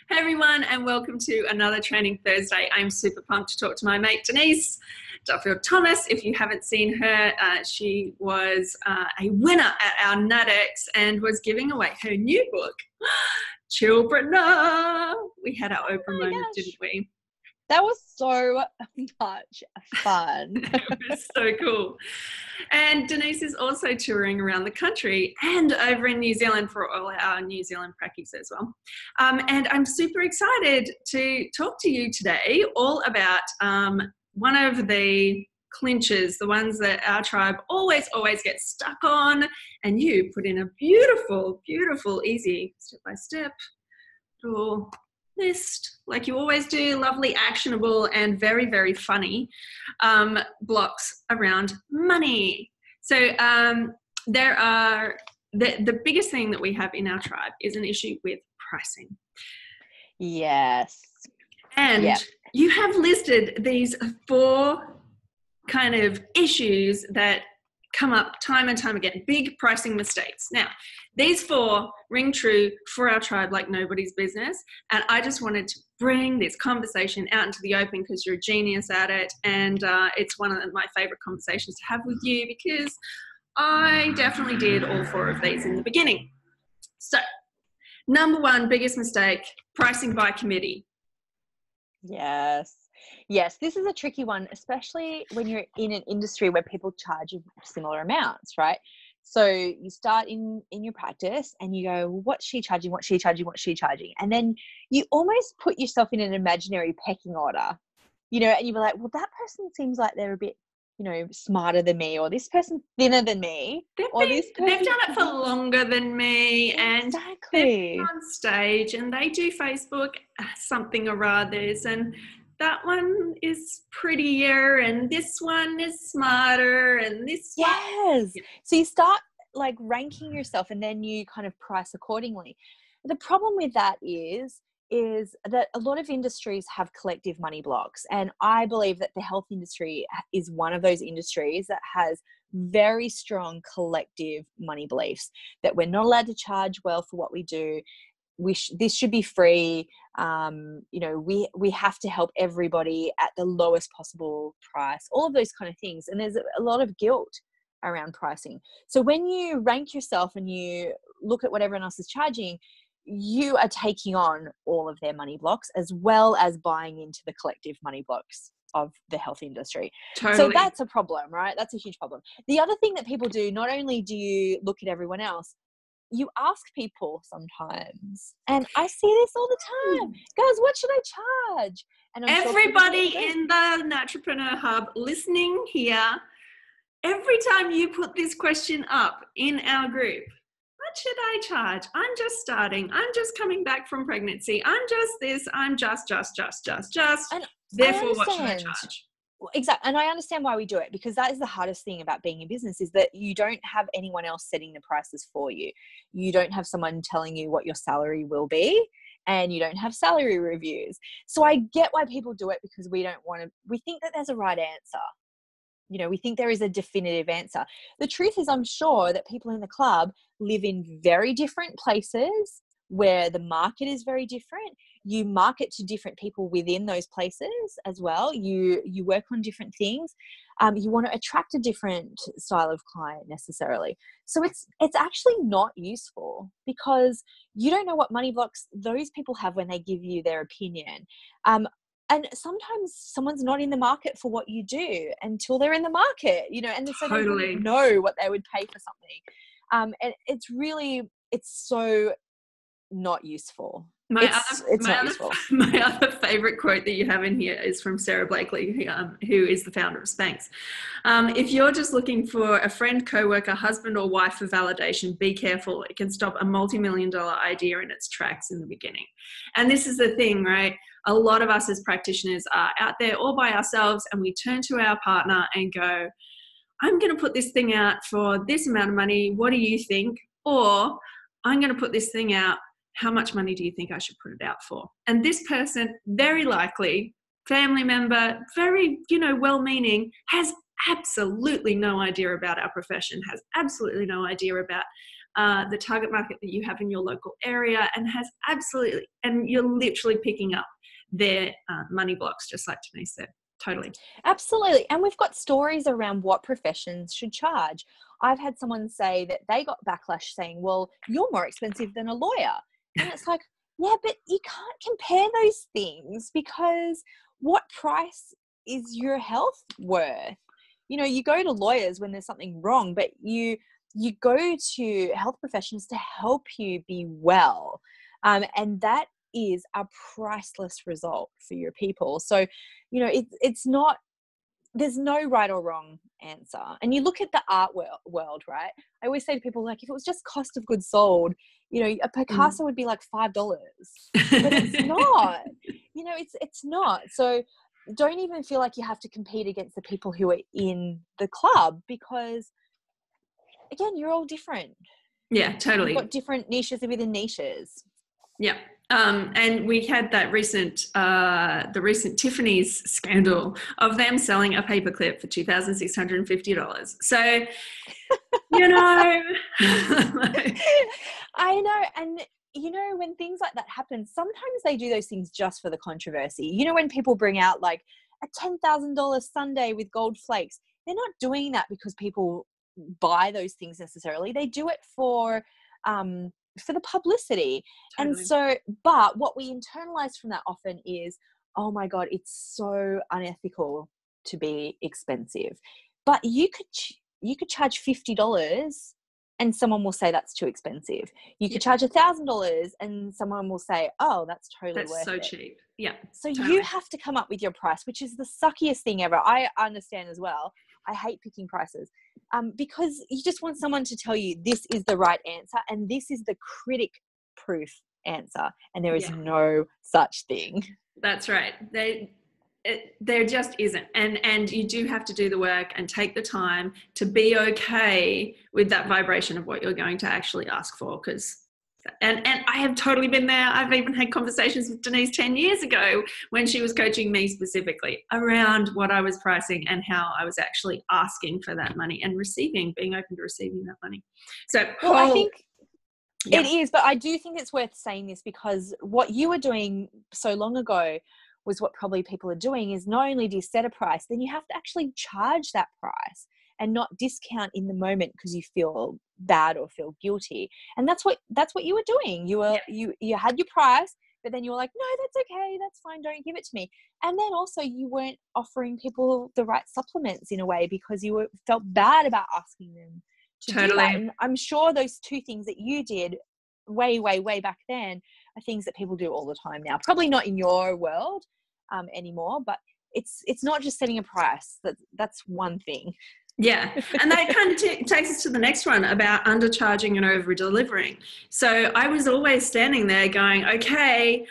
Hey everyone, and welcome to another Training Thursday. I'm super pumped to talk to my mate Denise Duffield-Thomas. If you haven't seen her, she was a winner at our NatX and was giving away her new book, Chillpreneur. We had our Oprah moment, didn't we? That was so much fun. It was so cool. And Denise is also touring around the country and over in New Zealand for all our New Zealand Praccies as well. And I'm super excited to talk to you today all about one of the clinches, the ones that our tribe always gets stuck on. And you put in a beautiful, easy step-by-step little list, like you always do, lovely, actionable, and very, very funny blocks around money. So there are, the biggest thing that we have in our tribe is an issue with pricing. Yes. And you have listed these 4 kind of issues that come up time and time again, big pricing mistakes. Now, these 4 ring true for our tribe like nobody's business. And I just wanted to bring this conversation out into the open because you're a genius at it. And it's one of my favorite conversations to have with you because I definitely did all 4 of these in the beginning. So, number 1, biggest mistake, pricing by committee. Yes, this is a tricky one, especially when you're in an industry where people charge you similar amounts, right? So you start in your practice and you go, what's she charging? And then you almost put yourself in an imaginary pecking order, and you're like, well, that person seems like they're a bit, smarter than me, or this person thinner than me. They've done it for longer than me. Exactly. And they're on stage and they do Facebook something or others, and that one is prettier and this one is smarter and this one. So you start like ranking yourself and then you kind of price accordingly. The problem with that is that a lot of industries have collective money blocks, and I believe that the health industry is one of those industries that has very strong collective money beliefs, that we're not allowed to charge well for what we do. This should be free. We have to help everybody at the lowest possible price, all of those kind of things. And there's a lot of guilt around pricing. So when you rank yourself and you look at what everyone else is charging, you are taking on all of their money blocks as well as buying into the collective money blocks of the health industry. Totally. So that's a problem, right? That's a huge problem. The other thing that people do, not only do you look at everyone else, you ask people sometimes, and I see this all the time. Guys, what should I charge? And everybody in the Naturopreneur Hub listening here, every time you put this question up in our group, what should I charge? I'm just starting. I'm just coming back from pregnancy. I'm just this. I'm just. And therefore, what should I charge? Exactly. And I understand why we do it, because that is the hardest thing about being in business, is that you don't have anyone else setting the prices for you. You don't have someone telling you what your salary will be, and you don't have salary reviews. So I get why people do it, because we think that there's a right answer. We think there is a definitive answer. The truth is, I'm sure that people in the club live in very different places where the market is very different. You market to different people within those places as well. You work on different things. You want to attract a different style of client necessarily. So it's actually not useful, because you don't know what money blocks those people have when they give you their opinion. And sometimes someone's not in the market for what you do until they're in the market, and so they don't know what they would pay for something. And it's so not useful. My other favorite quote that you have in here is from Sarah Blakely, who is the founder of Spanx. If you're just looking for a friend, coworker, husband or wife for validation, be careful. It can stop a multi-million-dollar idea in its tracks in the beginning. And this is the thing, right? A lot of us as practitioners are out there all by ourselves, and we turn to our partner and go, I'm going to put this thing out for this amount of money. What do you think? Or I'm going to put this thing out. How much money do you think I should put it out for? And this person, very likely, family member, very, well-meaning, has absolutely no idea about our profession, has absolutely no idea about the target market that you have in your local area, and has absolutely, and you're literally picking up their money blocks, just like Denise said. Totally. Absolutely. And we've got stories around what professions should charge. I've had someone say that they got backlash saying, well, you're more expensive than a lawyer. And it's like, yeah, but you can't compare those things, because what price is your health worth? You know, you go to lawyers when there's something wrong, but you go to health professionals to help you be well. And that is a priceless result for your people. So, you know, it's not, there's no right or wrong answer. And you look at the art world, right? I always say to people, like, if it was just cost of goods sold, you know, a Picasso would be like $5, but it's not, you know, it's not. So don't even feel like you have to compete against the people who are in the club, because again, you're all different. Yeah, totally. You've got different niches within niches. Yeah. And we had that the recent Tiffany's scandal of them selling a paperclip for $2,650. So, you know. I know. And, you know, when things like that happen, sometimes they do those things just for the controversy. You know, when people bring out like a $10,000 sundae with gold flakes, they're not doing that because people buy those things necessarily. They do it for the publicity. Totally. And so, but what we internalize from that often is, oh my God, it's so unethical to be expensive. But you could charge $50 and someone will say that's too expensive. You could charge $1,000 and someone will say, oh, that's totally worth it. That's so cheap. Yeah. So you have to come up with your price, which is the suckiest thing ever. I understand as well. I hate picking prices because you just want someone to tell you this is the right answer and this is the critic proof answer. And there is no such thing. That's right. There just isn't. And you do have to do the work and take the time to be okay with that vibration of what you're going to actually ask for. And I have totally been there. I've even had conversations with Denise 10 years ago when she was coaching me specifically around what I was pricing and how I was actually asking for that money and being open to receiving that money. So, well, I think it is, but I do think it's worth saying this, because what you were doing so long ago was what probably people are doing is not only do you set a price, then you have to actually charge that price and not discount in the moment because you feel bad or feel guilty. And that's what you were doing. You were you had your price, but then you were like, no, that's okay, that's fine, don't give it to me. And then also you weren't offering people the right supplements in a way because you felt bad about asking them to do that. And I'm sure those two things that you did way back then are things that people do all the time now. Probably not in your world anymore, but it's not just setting a price. That's one thing. Yeah. And that kind of takes us to the next one about undercharging and over-delivering. So I was always standing there going, okay,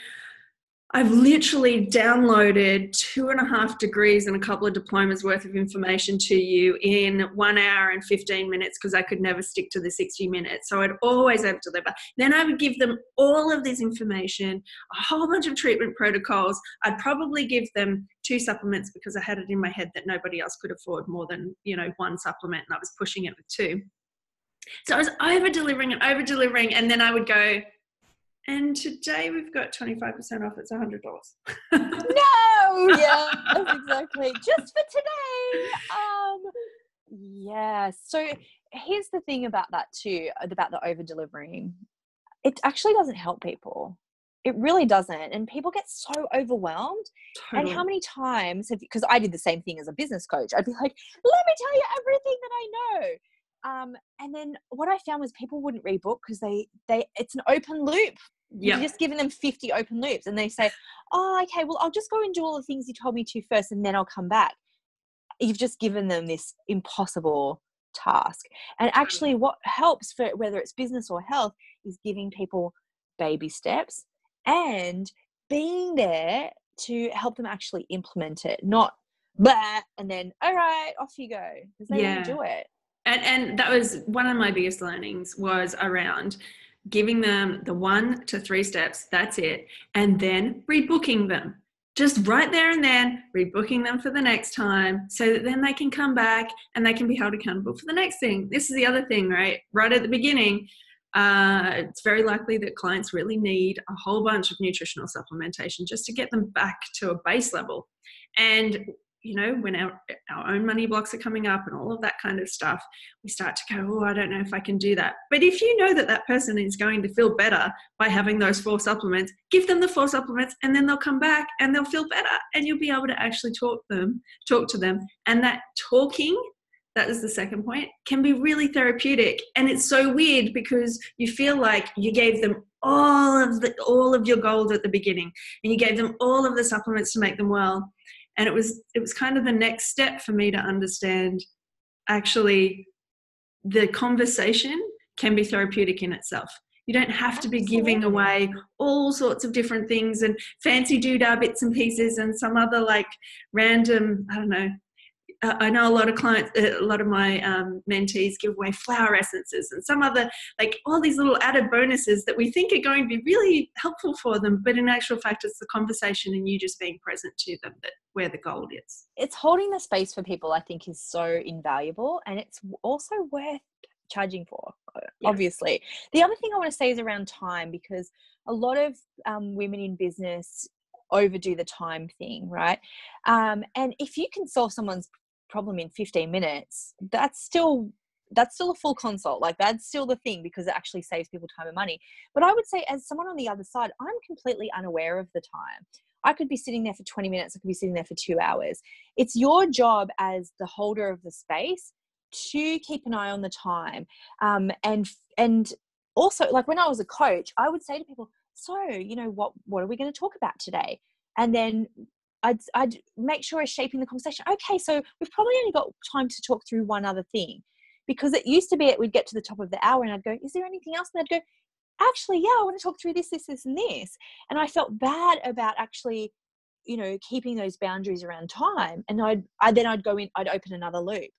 I've literally downloaded 2.5 degrees and a couple of diplomas worth of information to you in 1 hour and 15 minutes because I could never stick to the 60 minutes. So I'd always over-deliver. Then I would give them all of this information, a whole bunch of treatment protocols. I'd probably give them 2 supplements because I had it in my head that nobody else could afford more than, 1 supplement, and I was pushing it with 2. So I was over-delivering, and then I would go, and today we've got 25% off. It's $100. No, yeah, exactly. Just for today. Yeah. So here's the thing about that too, about the over delivering. It actually doesn't help people. It really doesn't. And people get so overwhelmed. Totally. And how many times because I did the same thing as a business coach. I'd be like, let me tell you everything that I know. And then what I found was people wouldn't rebook because it's an open loop. You're just giving them 50 open loops and they say, oh, okay, well, I'll just go and do all the things you told me to first and then I'll come back. You've just given them this impossible task. And actually what helps for whether it's business or health is giving people baby steps and being there to help them actually implement it, not blah, and then, all right, off you go, because they won't do it. And that was one of my biggest learnings was around giving them the 1 to 3 steps, that's it, and then rebooking them. Just right there and then, rebooking them for the next time so that then they can come back and they can be held accountable for the next thing. This is the other thing, right? Right at the beginning, It's very likely that clients really need a whole bunch of nutritional supplementation just to get them back to a base level. And, you know, when our own money blocks are coming up and all of that kind of stuff, we start to go, oh, I don't know if I can do that. But if you know that that person is going to feel better by having those 4 supplements, give them the 4 supplements, and then they'll come back and they'll feel better, and you'll be able to actually talk to them. And that talking, that is the second point, can be really therapeutic. And it's so weird because you feel like you gave them all of your gold at the beginning, and you gave them all of the supplements to make them well. And it was kind of the next step for me to understand, actually, the conversation can be therapeutic in itself. You don't have to be giving away all sorts of different things and fancy doodah bits and pieces and some other like random, I don't know. I know a lot of clients, a lot of my mentees give away flower essences and some other, like all these little added bonuses that we think are going to be really helpful for them. But in actual fact, it's the conversation and you just being present to them that where the gold is. It's holding the space for people, I think, is so invaluable. And it's also worth charging for, obviously. The other thing I want to say is around time, because a lot of women in business overdo the time thing, right? And if you can solve someone's problem in 15 minutes, that's still a full consult. Like, that's still the thing, because it actually saves people time and money. But I would say, as someone on the other side, I'm completely unaware of the time. I could be sitting there for 20 minutes. I could be sitting there for 2 hours. It's your job as the holder of the space to keep an eye on the time. And also, like, when I was a coach, I would say to people, so, you know, what are we going to talk about today? And then I'd make sure I'm shaping the conversation. Okay, so we've probably only got time to talk through one other thing, because it used to be we'd get to the top of the hour and I'd go, is there anything else? And they'd go, actually, yeah, I want to talk through this, and this. And I felt bad about actually, you know, keeping those boundaries around time. And I'd go in, I'd open another loop.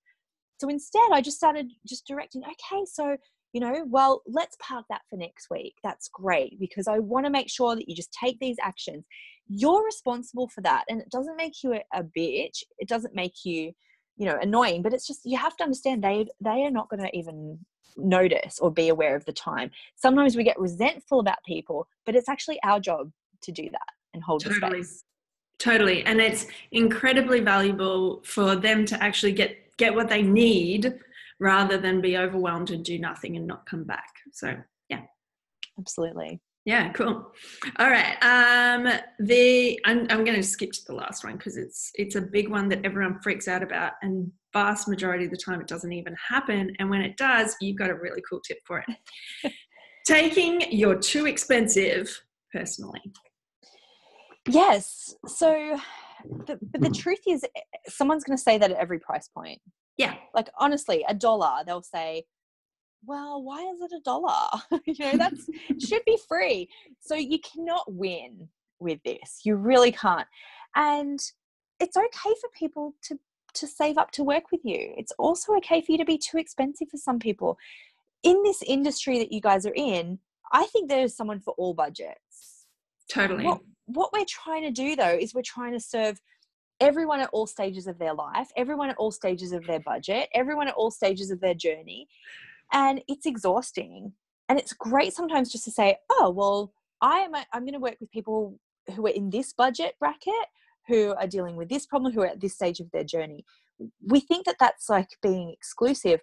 So instead, I just started just directing, okay, so, you know, well, let's park that for next week. That's great, because I want to make sure that you just take these actions. You're responsible for that. And it doesn't make you a bitch. It doesn't make you, you know, annoying, but it's just, you have to understand they are not going to even notice or be aware of the time. Sometimes we get resentful about people, but it's actually our job to do that and hold the space. Totally. And it's incredibly valuable for them to actually get what they need, rather than be overwhelmed and do nothing and not come back. So, yeah. Absolutely. Yeah, cool. All right. I'm going to skip to the last one, because it's a big one that everyone freaks out about, and vast majority of the time it doesn't even happen. And when it does, you've got a really cool tip for it. Taking your too expensive personally. Yes. So the truth is, someone's going to say that at every price point. Yeah. Like, honestly, $1, they'll say, well, why is it $1? You know, should be free. So you cannot win with this. You really can't. And it's okay for people to save up to work with you. It's also okay for you to be too expensive for some people. In this industry that you guys are in, I think there's someone for all budgets. Totally. What we're trying to do, though, is we're trying to serve everyone at all stages of their life, everyone at all stages of their budget, everyone at all stages of their journey. And it's exhausting. And it's great sometimes just to say, oh, well, I'm going to work with people who are in this budget bracket, who are dealing with this problem, who are at this stage of their journey. We think that that's like being exclusive,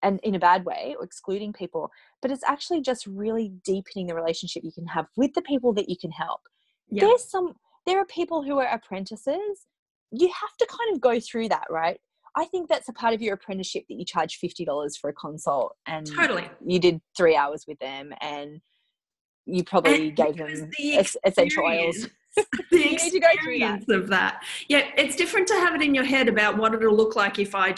and in a bad way, or excluding people, but it's actually just really deepening the relationship you can have with the people that you can help. Yeah. There are people who are apprentices. You have to kind of go through that, right? I think that's a part of your apprenticeship, that you charge $50 for a consult, and totally, you did 3 hours with them, and you probably gave them essential oils. The experience of that. Yeah, it's different to have it in your head about what it'll look like if I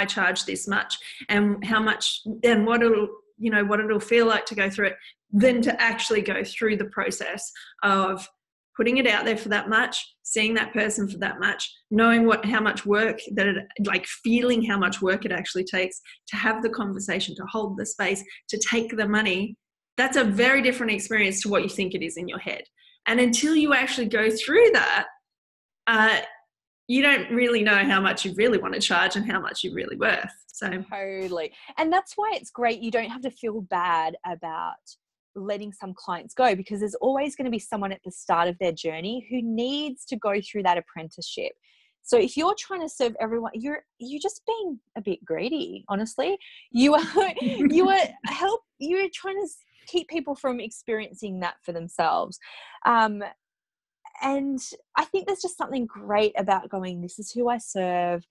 charge this much, and how much, and what it'll feel like to go through it, than to actually go through the process of putting it out there for that much, seeing that person for that much, knowing how much work feeling how much work it actually takes to have the conversation, to hold the space, to take the money. That's a very different experience to what you think it is in your head. And until you actually go through that, you don't really know how much you really want to charge and how much you're really worth. So totally. And that's why it's great. You don't have to feel bad about letting some clients go, because there's always going to be someone at the start of their journey who needs to go through that apprenticeship. So if you're trying to serve everyone, you're just being a bit greedy, honestly. You are trying to keep people from experiencing that for themselves. And I think there's just something great about going, this is who I serve,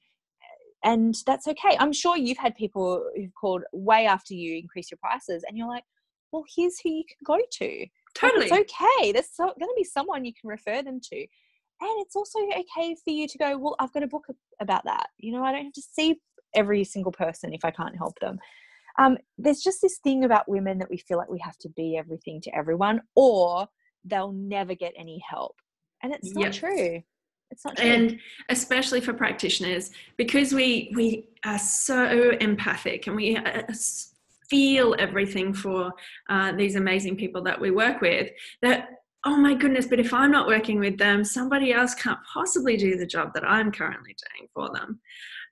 and that's okay. I'm sure you've had people who've called way after you increase your prices, and you're like, well, here's who you can go to. totally. Like, it's okay. There's going to be someone you can refer them to. And it's also okay for you to go, well, I've got a book about that. You know, I don't have to see every single person if I can't help them. There's just this thing about women that we feel like we have to be everything to everyone, or they'll never get any help. And it's not true. It's not true. And especially for practitioners, because we are so empathic and we feel everything for these amazing people that we work with, that, oh my goodness, but if I'm not working with them, somebody else can't possibly do the job that I'm currently doing for them.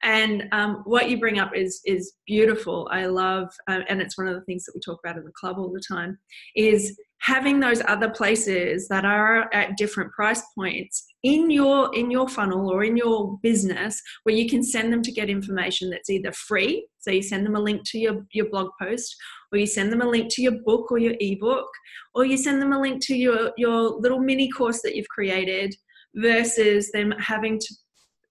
And what you bring up is beautiful. I love, and it's one of the things that we talk about in the club all the time, is having those other places that are at different price points in your funnel or in your business, where you can send them to get information that's either free. So you send them a link to your blog post, or you send them a link to your book or your ebook, or you send them a link to your little mini course that you've created, versus them having to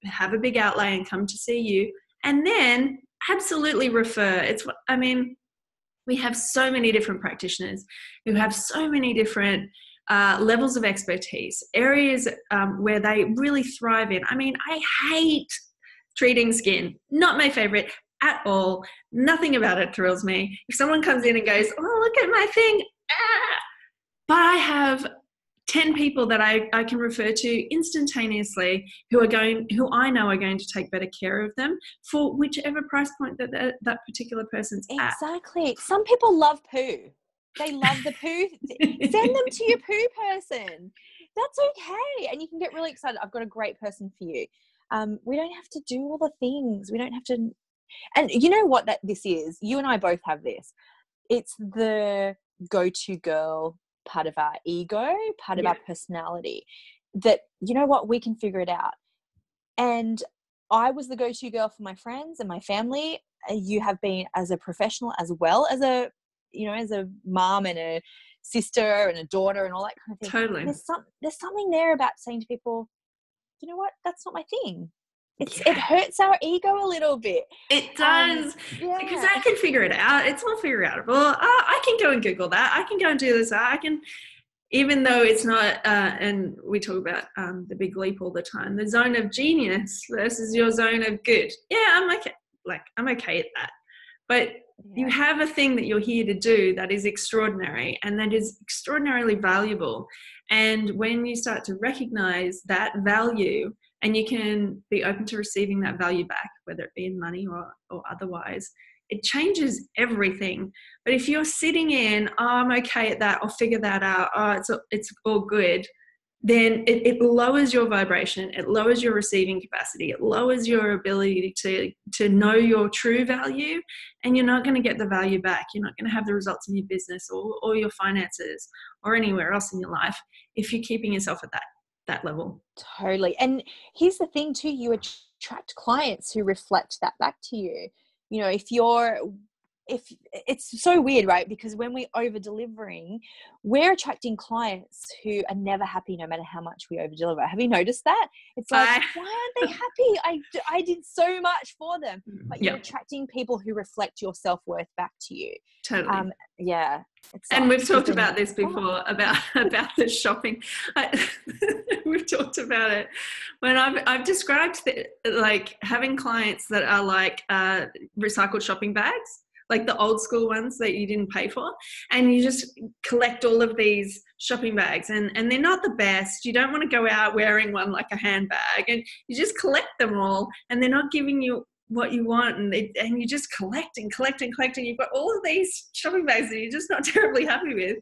have a big outlay and come to see you. And then absolutely refer. We have so many different practitioners who have so many different levels of expertise, areas where they really thrive in. I mean, I hate treating skin. Not my favorite at all. Nothing about it thrills me. If someone comes in and goes, oh, look at my thing. But I have 10 people that I can refer to instantaneously who I know are going to take better care of them for whichever price point that particular person's at. Exactly. Some people love poo. They love the poo. Send them to your poo person. That's okay. And you can get really excited. I've got a great person for you. We don't have to do all the things. We don't have to. And you know what this is? You and I both have this. It's the go-to girl part of our ego, part of our personality, that, you know what, we can figure it out. And I was the go-to girl for my friends and my family. You have been as a professional, as well as a mom and a sister and a daughter and all that kind of thing. Totally. There's something there about saying to people, you know what, that's not my thing. It hurts our ego a little bit. It does, because I can figure it out. It's all figure outable. I can go and Google that. I can go and do this. I can, even though it's not, and we talk about the big leap all the time, the zone of genius versus your zone of good. Yeah, I'm okay. I'm okay at that. But you have a thing that you're here to do that is extraordinary and that is extraordinarily valuable. And when you start to recognize that value, and you can be open to receiving that value back, whether it be in money or otherwise, it changes everything. But if you're sitting in, oh, I'm okay at that, I'll figure that out, oh, it's all good, then it lowers your vibration, it lowers your receiving capacity, it lowers your ability to know your true value, and you're not going to get the value back. You're not going to have the results in your business or your finances or anywhere else in your life if you're keeping yourself at that level. Totally. And here's the thing too, you attract clients who reflect that back to you. You know, if it's so weird, right? Because when we're over delivering, we're attracting clients who are never happy no matter how much we over deliver. Have you noticed that? It's like, why aren't they happy? I did so much for them. But you're attracting people who reflect your self-worth back to you. Totally. And we've talked about this before, about the shopping. We've talked about it when I've described like having clients that are like recycled shopping bags, like the old school ones that you didn't pay for, and you just collect all of these shopping bags, and they're not the best. You don't want to go out wearing one like a handbag, and you just collect them all, and they're not giving you what you want, and you just collect and collect and collect, and you've got all of these shopping bags that you're just not terribly happy with.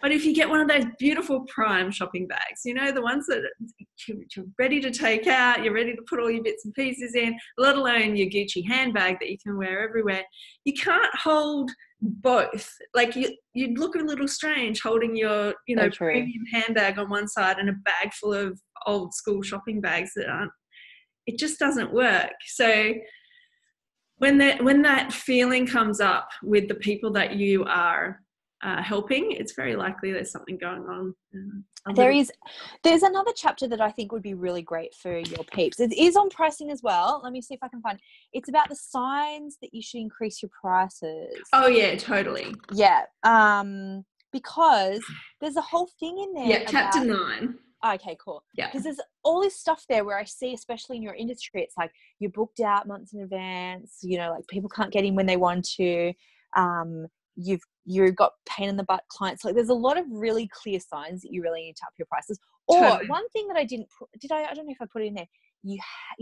But if you get one of those beautiful prime shopping bags, you know, the ones that you're ready to take out, you're ready to put all your bits and pieces in, let alone your Gucci handbag that you can wear everywhere. You can't hold both. Like you'd look a little strange holding your, So premium handbag on one side and a bag full of old school shopping bags it just doesn't work. So when that feeling comes up with the people that you are helping, it's very likely there's something going on. There's another chapter that I think would be really great for your peeps. It is on pricing as well. Let me see if I can find it. It's about the signs that you should increase your prices. Oh yeah, totally. Yeah. Because there's a whole thing in there. Yeah, chapter 9. Okay, cool. Yeah. Because there's all this stuff there where I see, especially in your industry, it's like you're booked out months in advance, like people can't get in when they want to. You've got pain in the butt clients. Like there's a lot of really clear signs that you really need to up your prices. Or Totally. One thing that I didn't I don't know if I put it in there. You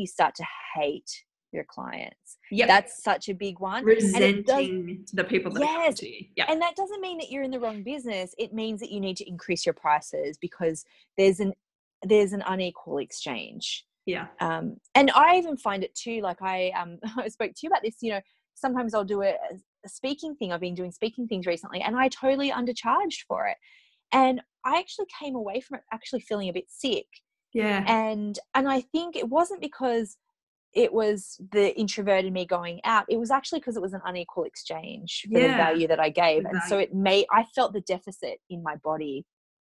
start to hate your clients. Yep. That's such a big one. Resenting the people that come to you. Yeah. And that doesn't mean that you're in the wrong business. It means that you need to increase your prices because there's an unequal exchange. Yeah. And I even find it too, like I spoke to you about this, sometimes I'll do a speaking thing. I've been doing speaking things recently and I totally undercharged for it. And I actually came away from it actually feeling a bit sick. Yeah. And I think it wasn't because it was the introvert in me going out. It was actually because it was an unequal exchange for the value that I gave. And so I felt the deficit in my body.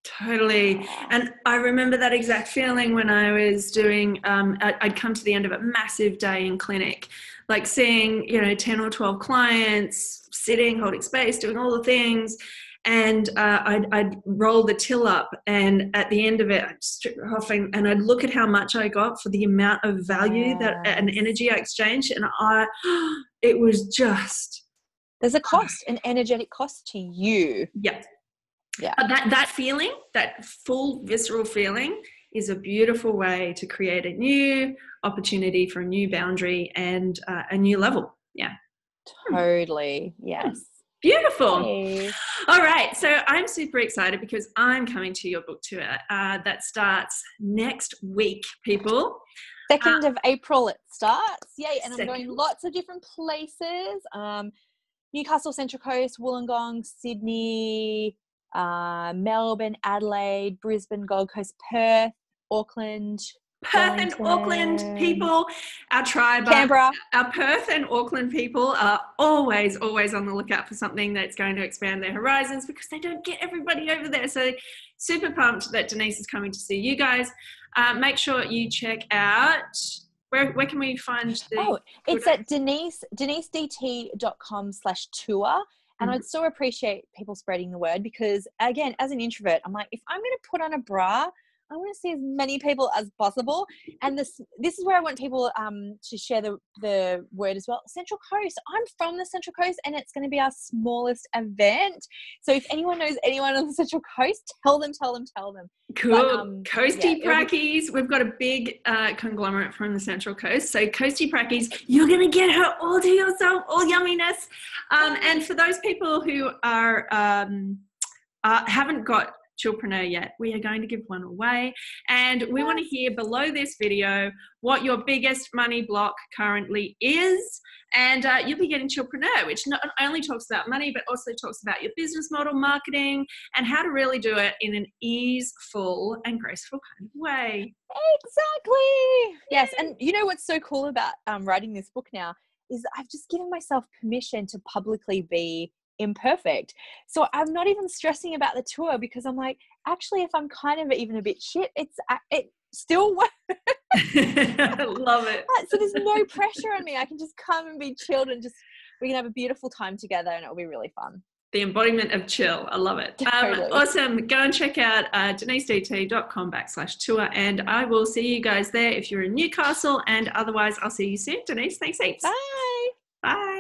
Totally. And I remember that exact feeling when I was doing, I'd come to the end of a massive day in clinic, like seeing, 10 or 12 clients, sitting, holding space, doing all the things. And I'd roll the till up, and at the end of it, I'd strip it off and I'd look at how much I got for the amount of value and energy I exchanged. And it was just... There's a cost, an energetic cost to you. Yeah. Yeah. That feeling, that full visceral feeling is a beautiful way to create a new opportunity for a new boundary and a new level. Yeah. Totally. Yes. Beautiful. Hey. All right. So I'm super excited because I'm coming to your book tour that starts next week, people. 2nd of April it starts. Yay. And I'm 2nd. going lots of different places. Newcastle, Central Coast, Wollongong, Sydney, Melbourne, Adelaide, Brisbane, Gold Coast, Perth, Auckland. Perth and Auckland people, our tribe, Canberra. Our Perth and Auckland people are always on the lookout for something that's going to expand their horizons because they don't get everybody over there. So super pumped that Denise is coming to see you guys. Make sure you check out, where can we find the... it's at denisedt.com/tour. And I'd so appreciate people spreading the word because, again, as an introvert, I'm like, if I'm going to put on a bra, I want to see as many people as possible. And this is where I want people to share the word as well. Central Coast. I'm from the Central Coast and it's going to be our smallest event. So if anyone knows anyone on the Central Coast, tell them. Cool. But, Coasty Praccies. We've got a big conglomerate from the Central Coast. So Coasty Praccies, you're going to get her all to yourself, all yumminess. And for those people who are haven't got Chillpreneur yet, we are going to give one away, and we want to hear below this video what your biggest money block currently is, and you'll be getting Chillpreneur, which not only talks about money but also talks about your business model, marketing, and how to really do it in an easeful and graceful kind of way. Exactly. Yes. And you know what's so cool about writing this book now is I've just given myself permission to publicly be imperfect. So I'm not even stressing about the tour because I'm like, actually, if I'm kind of even a bit shit, it still works. Love it. So there's no pressure on me. I can just come and be chilled and we can have a beautiful time together and it'll be really fun. The embodiment of chill. I love it. Totally. Awesome. Go and check out denisedt.com/tour, and I will see you guys there if you're in Newcastle, and otherwise I'll see you soon. Denise, thanks heaps. Bye. Bye.